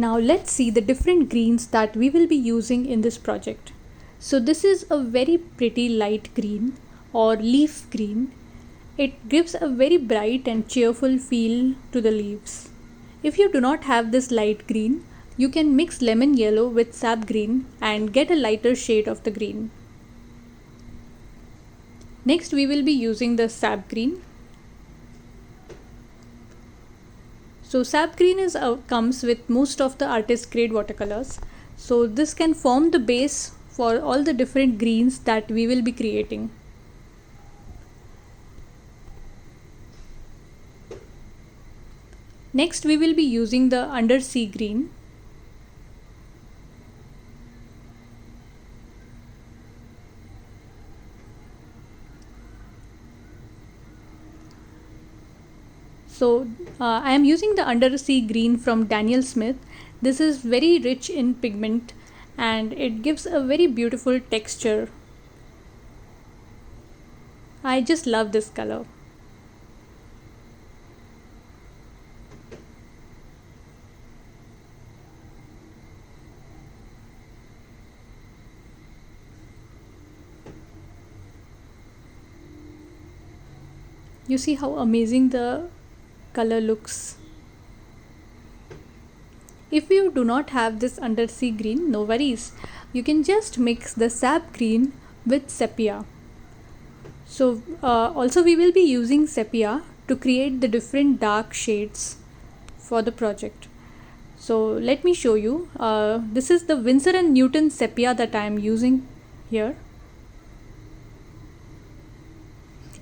Now let's see the different greens that we will be using in this project. So this is a very pretty light green or leaf green. It gives a very bright and cheerful feel to the leaves. If you do not have this light green, you can mix lemon yellow with sap green and get a lighter shade of the green. Next we will be using the sap green. So sap green comes with most of the artist grade watercolors. So this can form the base for all the different greens that we will be creating. Next we will be using the Undersea Green. So I am using the Undersea Green from Daniel Smith. This is very rich in pigment and it gives a very beautiful texture. I just love this color. You see how amazing the color looks. If you do not have this Undersea Green, no worries. You can just mix the sap green with sepia. So also we will be using sepia to create the different dark shades for the project. So let me show you. This is the Winsor and Newton sepia that I am using here.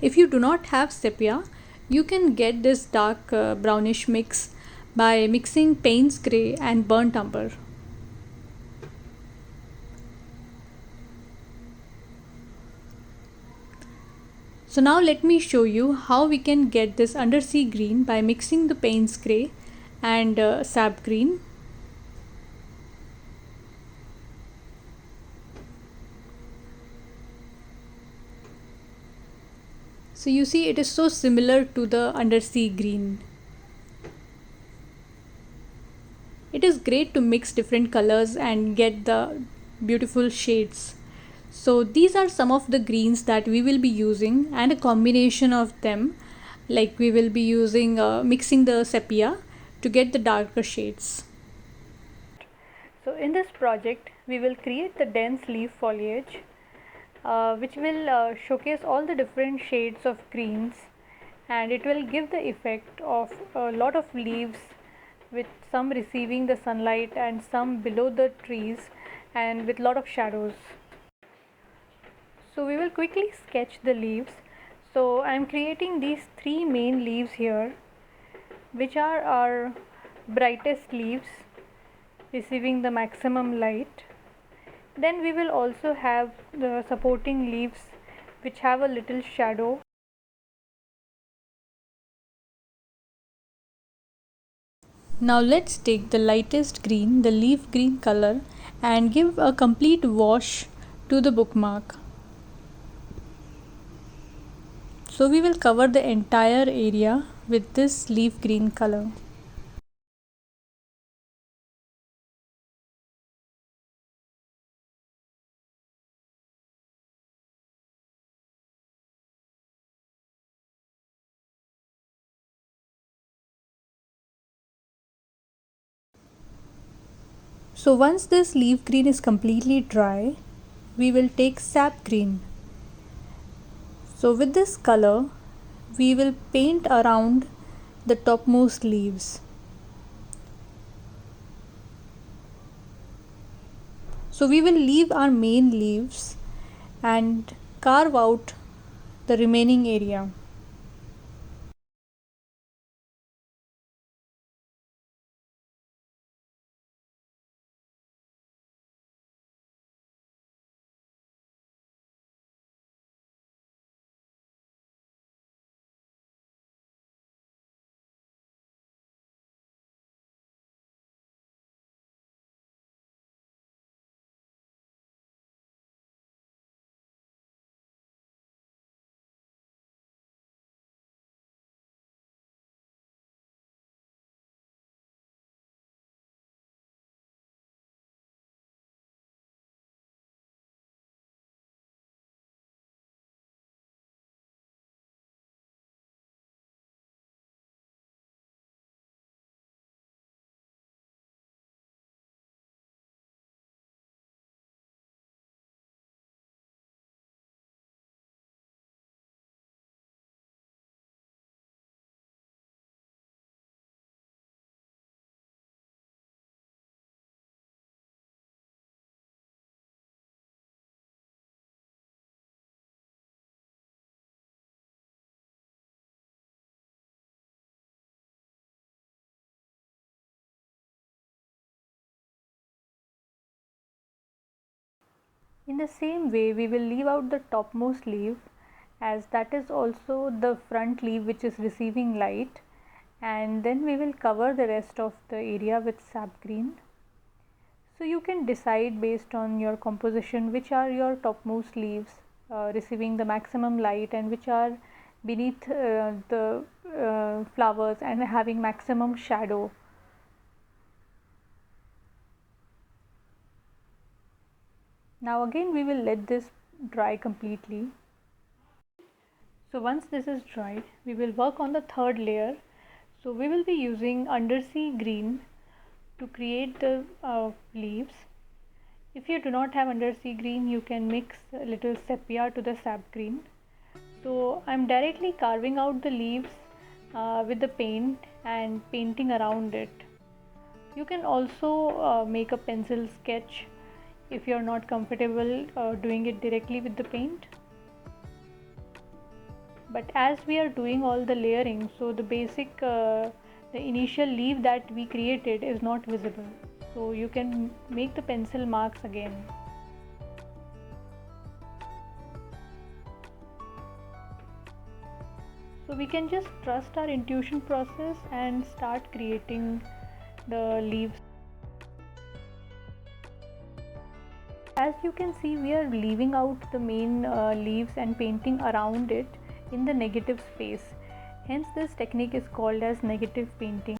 If you do not have sepia, you can get this dark brownish mix by mixing Payne's grey and burnt umber. So now let me show you how we can get this Undersea Green by mixing the Payne's grey and sap green. So you see it is so similar to the Undersea Green. It is great to mix different colors and get the beautiful shades. So these are some of the greens that we will be using and a combination of them, like we will be using mixing the sepia to get the darker shades. So in this project we will create the dense leaf foliage which will showcase all the different shades of greens, and it will give the effect of a lot of leaves with some receiving the sunlight and some below the trees and with lot of shadows. So we will quickly sketch the leaves. So I am creating these three main leaves here, which are our brightest leaves receiving the maximum light. Then we will also have the supporting leaves which have a little shadow. Now let's take the lightest green, the leaf green color, and give a complete wash to the bookmark. So we will cover the entire area with this leaf green color. So once this leaf green is completely dry, we will take sap green. So with this color, we will paint around the topmost leaves. So we will leave our main leaves and carve out the remaining area. In the same way, we will leave out the topmost leaf, as that is also the front leaf which is receiving light, and then we will cover the rest of the area with sap green. So you can decide based on your composition which are your topmost leaves receiving the maximum light, and which are beneath the flowers and having maximum shadow. Now again we will let this dry completely. So once this is dried, we will work on the third layer. So we will be using Undersea Green to create the leaves. If you do not have Undersea Green, you can mix a little sepia to the sap green. So I'm directly carving out the leaves with the paint and painting around it. You can also make a pencil sketch if you're not comfortable doing it directly with the paint. But as we are doing all the layering, so the basic the initial leaf that we created is not visible, so you can make the pencil marks again. So we can just trust our intuition process and start creating the leaves. As you can see, we are leaving out the main leaves and painting around it in the negative space. Hence this technique is called as negative painting.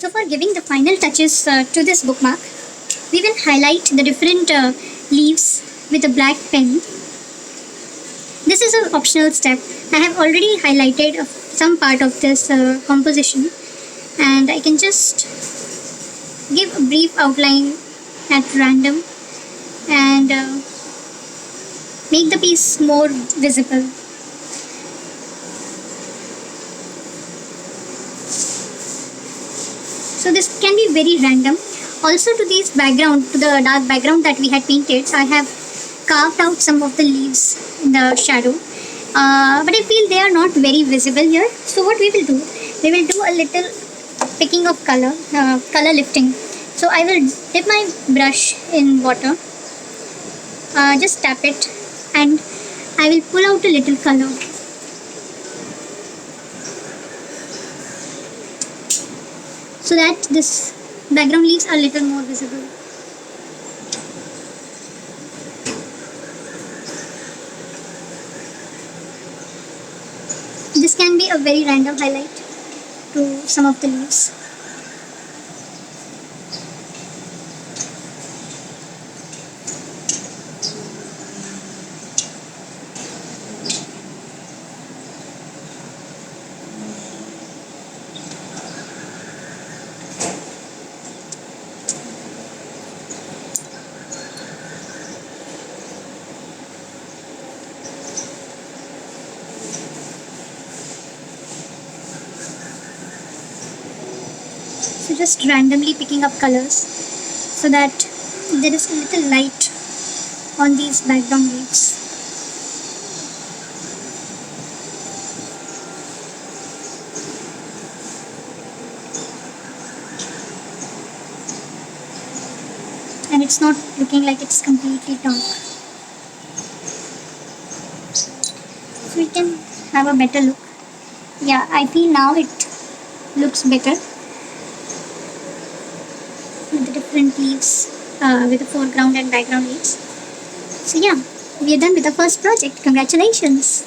So for giving the final touches to this bookmark, we will highlight the different leaves with a black pen. This is an optional step. I have already highlighted some part of this composition, and I can just give a brief outline at random and make the piece more visible. So this can be very random. Also to this background, to the dark background that we had painted, so I have carved out some of the leaves in the shadow. But I feel they are not very visible here. So what we will do a little picking of color, color lifting. So I will dip my brush in water, just tap it, and I will pull out a little color. So that this background leaves are a little more visible. This can be a very random highlight to some of the leaves. So just randomly picking up colors so that there is a little light on these background leaves. And it's not looking like it's completely dark. So we can have a better look. Yeah, I feel now it looks better. With the different leaves, with the foreground and background leaves. So yeah, we are done with the first project. Congratulations!